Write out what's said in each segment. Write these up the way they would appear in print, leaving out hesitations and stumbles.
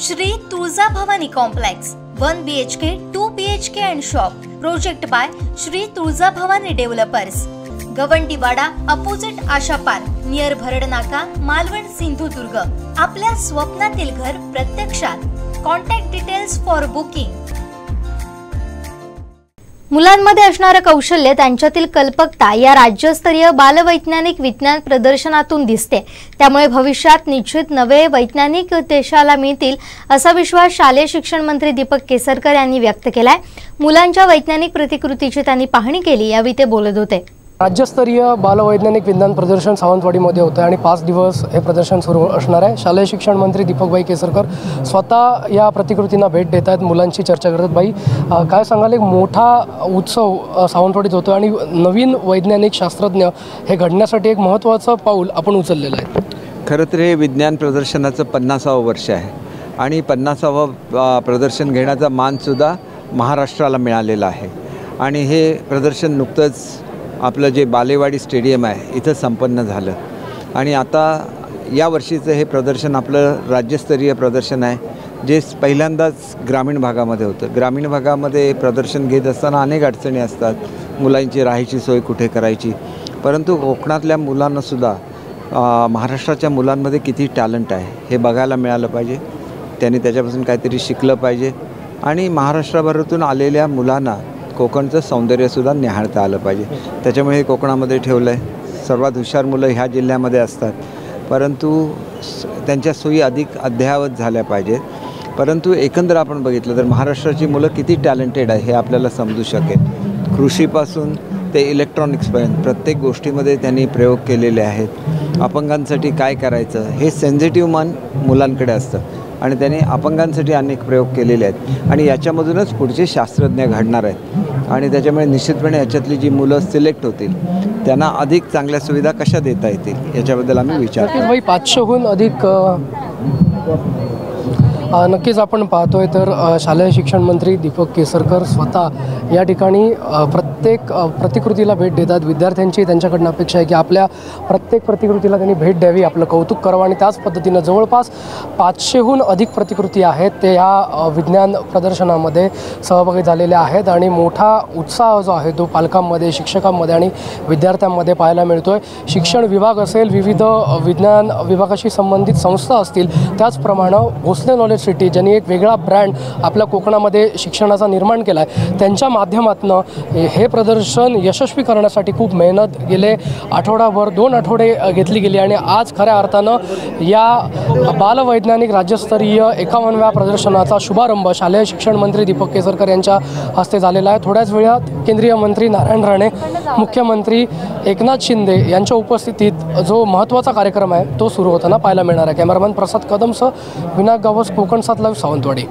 Shri Tuljabhavani complex 1 BHK 2 BHK and shop project by Shri Tuljabhavani developers, Gawandiwada opposite Asha park near Bharadnaka, Malvan, Sindhudurg. आपल्या स्वप्नातील घर प्रत्यक्षात। Contact details for booking. मुलांमध्ये असणारे कौशल्य, त्यांच्यातील कल्पकता या राज्यस्तरीय बालवैज्ञानिक विज्ञान प्रदर्शनातून दिसते। त्यामुळे भविष्यात निश्चित नवे वैज्ञानिक देशाला मिळतील असा विश्वास शालेय शिक्षण मंत्री दीपक केसरकर यांनी व्यक्त केलाय। मुलांच्या वैज्ञानिक प्रतिकृतीची त्यांनी पाहणी केली, यावेळी ते बोलत होते। राज्यस्तरीय बालवैज्ञानिक विज्ञान प्रदर्शन सावंतवाडीमध्ये होतं आणि 5 दिवस हे प्रदर्शन सुरू असणार आहे। शालेय शिक्षण मंत्री दीपकभाई केसरकर स्वतः या प्रतिकृतींना भेट देत आहेत, मुलांची चर्चा करतात। भाई, काय सांगाल, एक मोठा उत्सव सावंतवाडीत होतो आणि नवीन वैज्ञानिक शास्त्रज्ञ हे घडण्यासाठी एक महत्त्वाचं पाऊल आपण उचललेलं आहे। खरं तर हे विज्ञान प्रदर्शनाचं 50वे वर्ष आहे आणि 50वे प्रदर्शन घेण्याचा मानसुद्धा महाराष्ट्राला मिळालेला आहे आणि हे प्रदर्शन नुकतंच आपलं जे बालेवाडी स्टेडियम आहे इथं संपन्न झालं आणि आता या वर्षीचं हे प्रदर्शन आपलं राज्यस्तरीय प्रदर्शन आहे, जे पहिल्यांदाच ग्रामीण भागामध्ये होतं। ग्रामीण भागामध्ये प्रदर्शन घेत असताना अनेक अडचणी असतात, मुलांची राहायची सोय कुठे करायची, परंतु कोकणातल्या मुलांनासुद्धा महाराष्ट्राच्या मुलांमध्ये किती टॅलेंट आहे हे बघायला मिळालं पाहिजे, त्यांनी त्याच्यापासून काहीतरी शिकलं पाहिजे आणि महाराष्ट्राभरातून आलेल्या मुलांना कोकणचं सौंदर्यसुद्धा निहाळता आलं पाहिजे। त्याच्यामुळे हे कोकणामध्ये ठेवलं आहे। सर्वात हुशार मुलं ह्या जिल्ह्यामध्ये असतात, परंतु त्यांच्या सोयी अधिक अद्ययावत झाल्या पाहिजेत। परंतु एकंदर आपण बघितलं तर महाराष्ट्राची मुलं किती टॅलेंटेड आहे हे आपल्याला समजू शकेल। कृषीपासून ते इलेक्ट्रॉनिक्सपर्यंत प्रत्येक गोष्टीमध्ये त्यांनी प्रयोग केलेले आहेत। अपंगांसाठी काय करायचं हे सेन्सिटिव्ह मन मुलांकडे असतं आणि त्यांनी अपंगांसाठी अनेक प्रयोग केलेले आहेत आणि याच्यामधूनच पुढचे शास्त्रज्ञ घडणार आहेत आणि त्याच्यामुळे निश्चितपणे याच्यातली जी मुलं सिलेक्ट होतील त्यांना अधिक चांगल्या सुविधा कशा देता येतील याच्याबद्दल आम्ही विचार करू। 500हून अधिक नक्कीच आपण पाहतोय तर शालेय शिक्षण मंत्री दीपक केसरकर स्वतः या ठिकाणी प्रत्येक प्रतिकृतीला भेट देतात। विद्यार्थ्यांची त्यांच्याकडून अपेक्षा आहे की आपल्या प्रत्येक प्रतिकृतीला त्यांनी भेट द्यावी, आपलं कौतुक करावं आणि त्याच पद्धतीनं जवळपास 500हून अधिक प्रतिकृती आहेत ते ह्या विज्ञान प्रदर्शनामध्ये सहभागी झालेले आहेत आणि मोठा उत्साह जो आहे तो पालकांमध्ये, शिक्षकांमध्ये आणि विद्यार्थ्यांमध्ये पाहायला मिळतोय। शिक्षण विभाग असेल, विविध विज्ञान विभागाशी संबंधित संस्था असतील, त्याचप्रमाणे भोसले नॉलेज सिटी ज्यांनी एक वेगळा ब्रँड आपल्या कोकणामध्ये शिक्षणाचा निर्माण केला आहे, त्यांच्या माध्यमातून हे प्रदर्शन यशस्वी करण्यासाठी खूप मेहनत गेले आठवडाभर 2 आठवडे घेतली गेली आणि आज खऱ्या अर्थानं या बालवैज्ञानिक राज्यस्तरीय 51व्या प्रदर्शनाचा शुभारंभ शालेय शिक्षण मंत्री दीपक केसरकर यांच्या हस्ते झालेला आहे। थोड्याच वेळात केंद्रीय मंत्री नारायण राणे, मुख्यमंत्री एकनाथ शिंदे यांच्या उपस्थितीत जो महत्त्वाचा कार्यक्रम आहे तो सुरू होताना पाहायला मिळणार आहे। कॅमेरामॅन प्रसाद कदमसह विनायक गावस, कोकण 7 लाईव्ह, सावंतवाडी।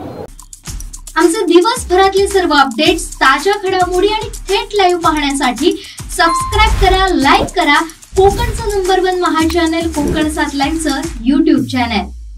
आमचे दिवसभरातले सर्व अपडेट्स, ताज्या घडामोडी आणि थेट लाईव्ह पाहण्यासाठी सबस्क्राइब करा, लाईक करा कोकणचं नंबर 1 महा चॅनल कोकण 7 लाईव्हचं YouTube चॅनल।